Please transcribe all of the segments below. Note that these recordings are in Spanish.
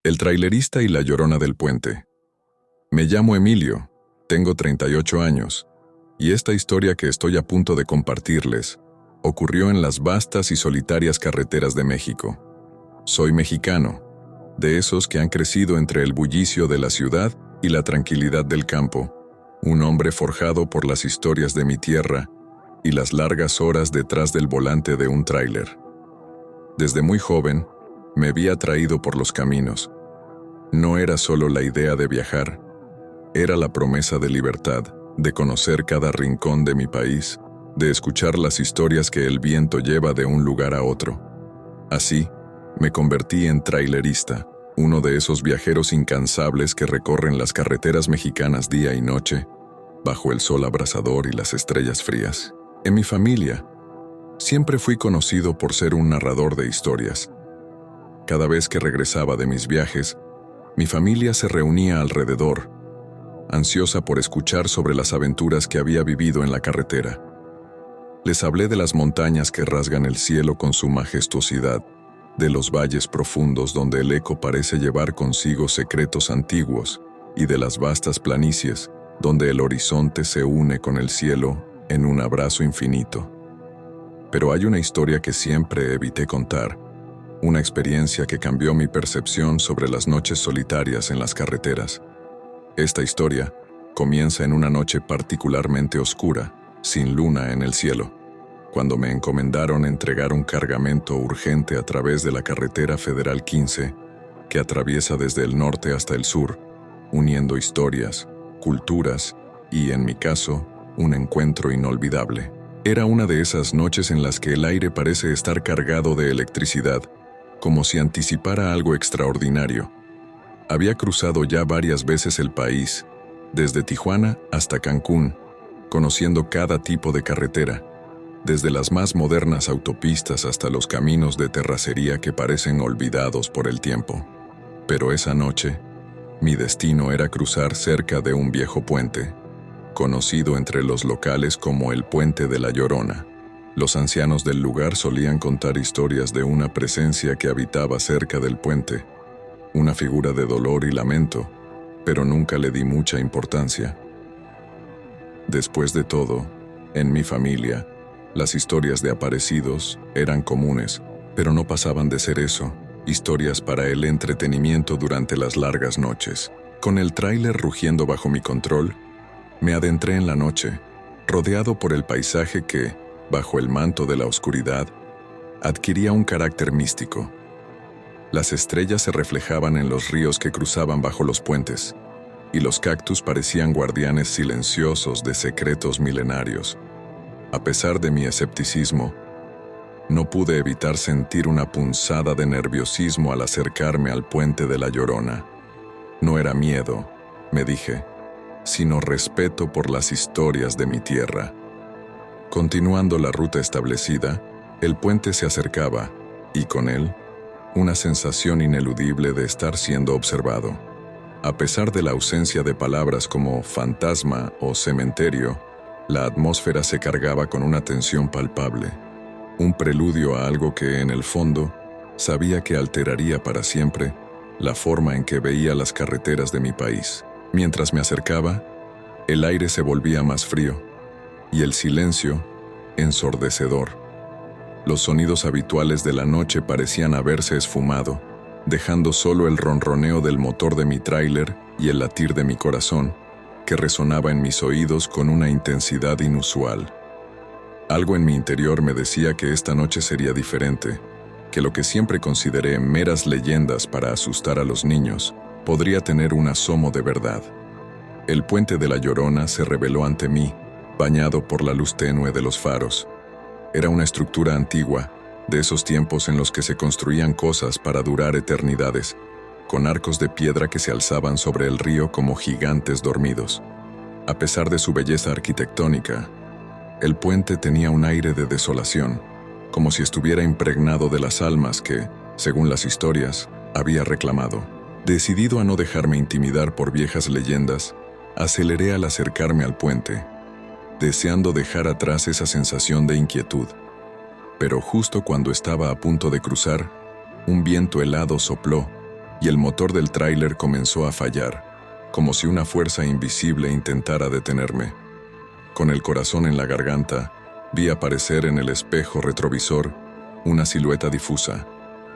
El trailerista y la llorona del puente. Me llamo Emilio, tengo 38 años, y esta historia que estoy a punto de compartirles ocurrió en las vastas y solitarias carreteras de México. Soy mexicano, de esos que han crecido entre el bullicio de la ciudad y la tranquilidad del campo, un hombre forjado por las historias de mi tierra y las largas horas detrás del volante de un tráiler. Desde muy joven, me vi atraído por los caminos. No era solo la idea de viajar, era la promesa de libertad, de conocer cada rincón de mi país, de escuchar las historias que el viento lleva de un lugar a otro. Así, me convertí en trailerista, uno de esos viajeros incansables que recorren las carreteras mexicanas día y noche, bajo el sol abrasador y las estrellas frías. En mi familia, siempre fui conocido por ser un narrador de historias. Cada vez que regresaba de mis viajes, mi familia se reunía alrededor, ansiosa por escuchar sobre las aventuras que había vivido en la carretera. Les hablé de las montañas que rasgan el cielo con su majestuosidad, de los valles profundos donde el eco parece llevar consigo secretos antiguos, y de las vastas planicies donde el horizonte se une con el cielo en un abrazo infinito. Pero hay una historia que siempre evité contar, una experiencia que cambió mi percepción sobre las noches solitarias en las carreteras. Esta historia comienza en una noche particularmente oscura, sin luna en el cielo, cuando me encomendaron entregar un cargamento urgente a través de la carretera Federal 15, que atraviesa desde el norte hasta el sur, uniendo historias, culturas y, en mi caso, un encuentro inolvidable. Era una de esas noches en las que el aire parece estar cargado de electricidad, como si anticipara algo extraordinario. Había cruzado ya varias veces el país, desde Tijuana hasta Cancún, conociendo cada tipo de carretera, desde las más modernas autopistas hasta los caminos de terracería que parecen olvidados por el tiempo. Pero esa noche, mi destino era cruzar cerca de un viejo puente, conocido entre los locales como el Puente de la Llorona. Los ancianos del lugar solían contar historias de una presencia que habitaba cerca del puente, una figura de dolor y lamento, pero nunca le di mucha importancia. Después de todo, en mi familia, las historias de aparecidos eran comunes, pero no pasaban de ser eso, historias para el entretenimiento durante las largas noches. Con el tráiler rugiendo bajo mi control, me adentré en la noche, rodeado por el paisaje que, bajo el manto de la oscuridad, adquiría un carácter místico. Las estrellas se reflejaban en los ríos que cruzaban bajo los puentes, y los cactus parecían guardianes silenciosos de secretos milenarios. A pesar de mi escepticismo, no pude evitar sentir una punzada de nerviosismo al acercarme al Puente de la Llorona. No era miedo, me dije, sino respeto por las historias de mi tierra. Continuando la ruta establecida, el puente se acercaba, y con él, una sensación ineludible de estar siendo observado. A pesar de la ausencia de palabras como fantasma o cementerio, la atmósfera se cargaba con una tensión palpable, un preludio a algo que, en el fondo, sabía que alteraría para siempre la forma en que veía las carreteras de mi país. Mientras me acercaba, el aire se volvía más frío, y el silencio, ensordecedor. Los sonidos habituales de la noche parecían haberse esfumado, dejando solo el ronroneo del motor de mi tráiler y el latir de mi corazón, que resonaba en mis oídos con una intensidad inusual. Algo en mi interior me decía que esta noche sería diferente, que lo que siempre consideré meras leyendas para asustar a los niños podría tener un asomo de verdad. El Puente de la Llorona se reveló ante mí, bañado por la luz tenue de los faros. Era una estructura antigua, de esos tiempos en los que se construían cosas para durar eternidades, con arcos de piedra que se alzaban sobre el río como gigantes dormidos. A pesar de su belleza arquitectónica, el puente tenía un aire de desolación, como si estuviera impregnado de las almas que, según las historias, había reclamado. Decidido a no dejarme intimidar por viejas leyendas, aceleré al acercarme al puente, deseando dejar atrás esa sensación de inquietud. Pero justo cuando estaba a punto de cruzar, un viento helado sopló, y el motor del tráiler comenzó a fallar, como si una fuerza invisible intentara detenerme. Con el corazón en la garganta, vi aparecer en el espejo retrovisor una silueta difusa,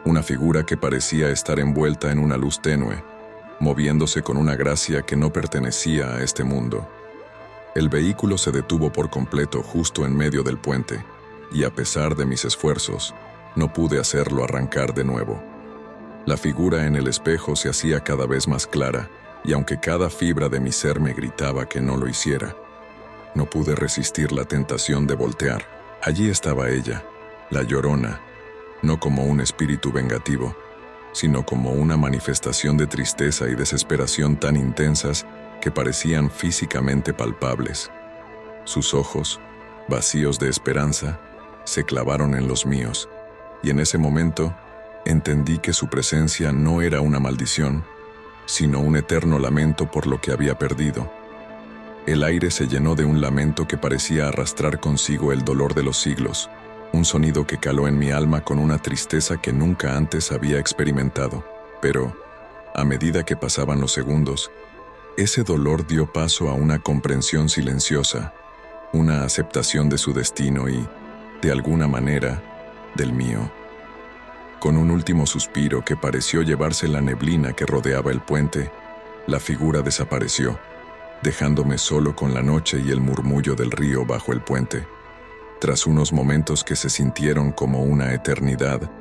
una figura que parecía estar envuelta en una luz tenue, moviéndose con una gracia que no pertenecía a este mundo. El vehículo se detuvo por completo justo en medio del puente, y a pesar de mis esfuerzos, no pude hacerlo arrancar de nuevo. La figura en el espejo se hacía cada vez más clara, y aunque cada fibra de mi ser me gritaba que no lo hiciera, no pude resistir la tentación de voltear. Allí estaba ella, la Llorona, no como un espíritu vengativo, sino como una manifestación de tristeza y desesperación tan intensas que parecían físicamente palpables. Sus ojos, vacíos de esperanza, se clavaron en los míos, y en ese momento entendí que su presencia no era una maldición, sino un eterno lamento por lo que había perdido. El aire se llenó de un lamento que parecía arrastrar consigo el dolor de los siglos, un sonido que caló en mi alma con una tristeza que nunca antes había experimentado. Pero, a medida que pasaban los segundos, ese dolor dio paso a una comprensión silenciosa, una aceptación de su destino y, de alguna manera, del mío. Con un último suspiro que pareció llevarse la neblina que rodeaba el puente, la figura desapareció, dejándome solo con la noche y el murmullo del río bajo el puente. Tras unos momentos que se sintieron como una eternidad,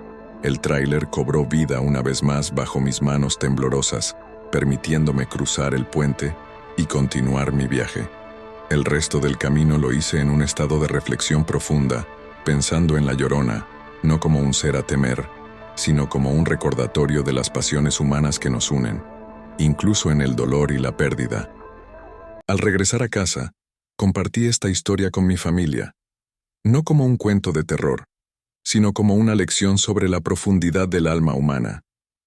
el tráiler cobró vida una vez más bajo mis manos temblorosas, permitiéndome cruzar el puente y continuar mi viaje. El resto del camino lo hice en un estado de reflexión profunda, pensando en la Llorona, no como un ser a temer, sino como un recordatorio de las pasiones humanas que nos unen, incluso en el dolor y la pérdida. Al regresar a casa, compartí esta historia con mi familia, no como un cuento de terror, sino como una lección sobre la profundidad del alma humana,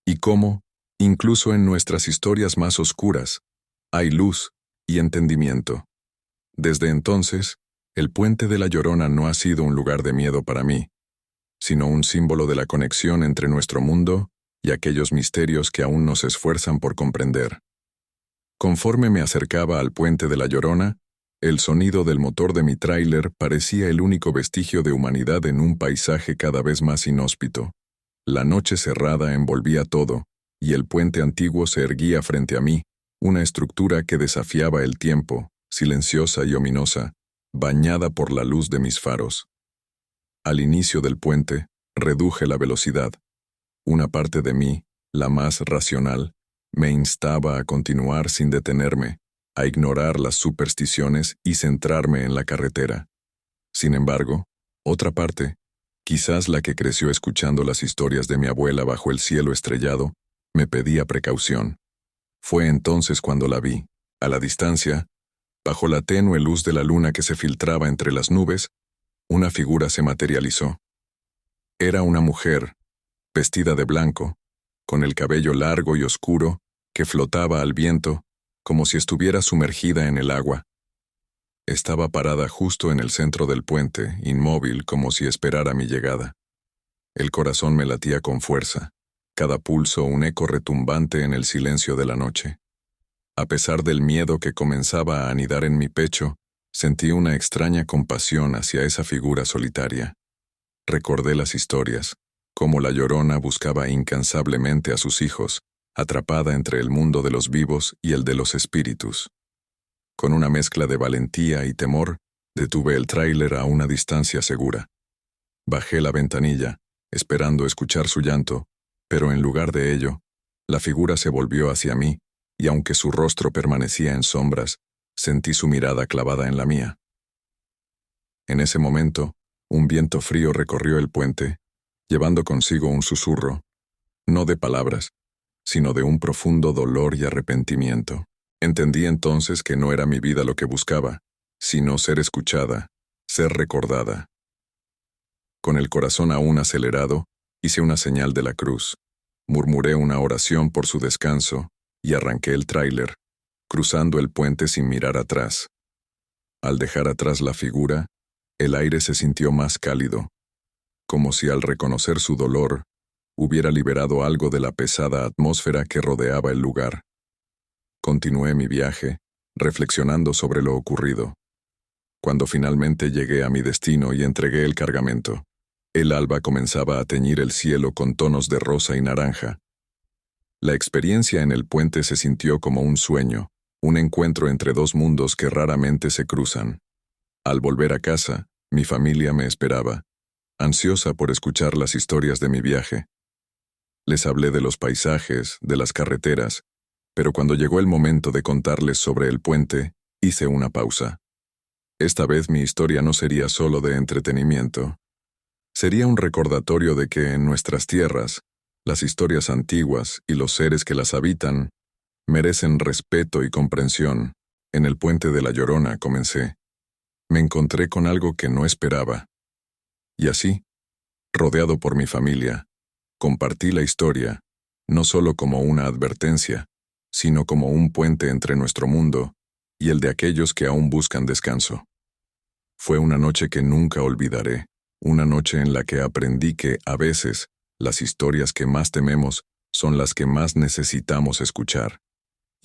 y cómo, incluso en nuestras historias más oscuras, hay luz y entendimiento. Desde entonces, el puente de la Llorona no ha sido un lugar de miedo para mí, sino un símbolo de la conexión entre nuestro mundo y aquellos misterios que aún nos esfuerzan por comprender. Conforme me acercaba al puente de la Llorona, el sonido del motor de mi tráiler parecía el único vestigio de humanidad en un paisaje cada vez más inhóspito. La noche cerrada envolvía todo, y el puente antiguo se erguía frente a mí, una estructura que desafiaba el tiempo, silenciosa y ominosa, bañada por la luz de mis faros. Al inicio del puente, reduje la velocidad. Una parte de mí, la más racional, me instaba a continuar sin detenerme, a ignorar las supersticiones y centrarme en la carretera. Sin embargo, otra parte, quizás la que creció escuchando las historias de mi abuela bajo el cielo estrellado, me pedía precaución. Fue entonces cuando la vi, a la distancia, bajo la tenue luz de la luna que se filtraba entre las nubes, una figura se materializó. Era una mujer, vestida de blanco, con el cabello largo y oscuro, que flotaba al viento, como si estuviera sumergida en el agua. Estaba parada justo en el centro del puente, inmóvil como si esperara mi llegada. El corazón me latía con fuerza, cada pulso un eco retumbante en el silencio de la noche. A pesar del miedo que comenzaba a anidar en mi pecho, sentí una extraña compasión hacia esa figura solitaria. Recordé las historias, cómo la Llorona buscaba incansablemente a sus hijos, atrapada entre el mundo de los vivos y el de los espíritus. Con una mezcla de valentía y temor, detuve el tráiler a una distancia segura. Bajé la ventanilla, esperando escuchar su llanto, pero en lugar de ello, la figura se volvió hacia mí, y aunque su rostro permanecía en sombras, sentí su mirada clavada en la mía. En ese momento, un viento frío recorrió el puente, llevando consigo un susurro, no de palabras, sino de un profundo dolor y arrepentimiento. Entendí entonces que no era mi vida lo que buscaba, sino ser escuchada, ser recordada. Con el corazón aún acelerado, hice una señal de la cruz, murmuré una oración por su descanso y arranqué el tráiler, cruzando el puente sin mirar atrás. Al dejar atrás la figura, el aire se sintió más cálido, como si al reconocer su dolor, hubiera liberado algo de la pesada atmósfera que rodeaba el lugar. Continué mi viaje, reflexionando sobre lo ocurrido. Cuando finalmente llegué a mi destino y entregué el cargamento, el alba comenzaba a teñir el cielo con tonos de rosa y naranja. La experiencia en el puente se sintió como un sueño, un encuentro entre dos mundos que raramente se cruzan. Al volver a casa, mi familia me esperaba, ansiosa por escuchar las historias de mi viaje. Les hablé de los paisajes, de las carreteras, pero cuando llegó el momento de contarles sobre el puente, hice una pausa. Esta vez mi historia no sería solo de entretenimiento. Sería un recordatorio de que en nuestras tierras, las historias antiguas y los seres que las habitan merecen respeto y comprensión. En el puente de La Llorona comencé. Me encontré con algo que no esperaba. Y así, rodeado por mi familia, compartí la historia, no solo como una advertencia, sino como un puente entre nuestro mundo y el de aquellos que aún buscan descanso. Fue una noche que nunca olvidaré, una noche en la que aprendí que, a veces, las historias que más tememos son las que más necesitamos escuchar.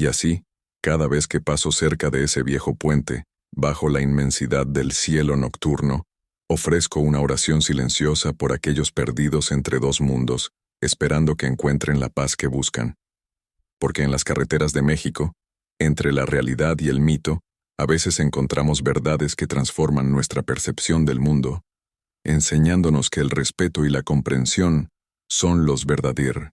Y así, cada vez que paso cerca de ese viejo puente, bajo la inmensidad del cielo nocturno, ofrezco una oración silenciosa por aquellos perdidos entre dos mundos, esperando que encuentren la paz que buscan. Porque en las carreteras de México, entre la realidad y el mito, a veces encontramos verdades que transforman nuestra percepción del mundo, enseñándonos que el respeto y la comprensión son los verdaderos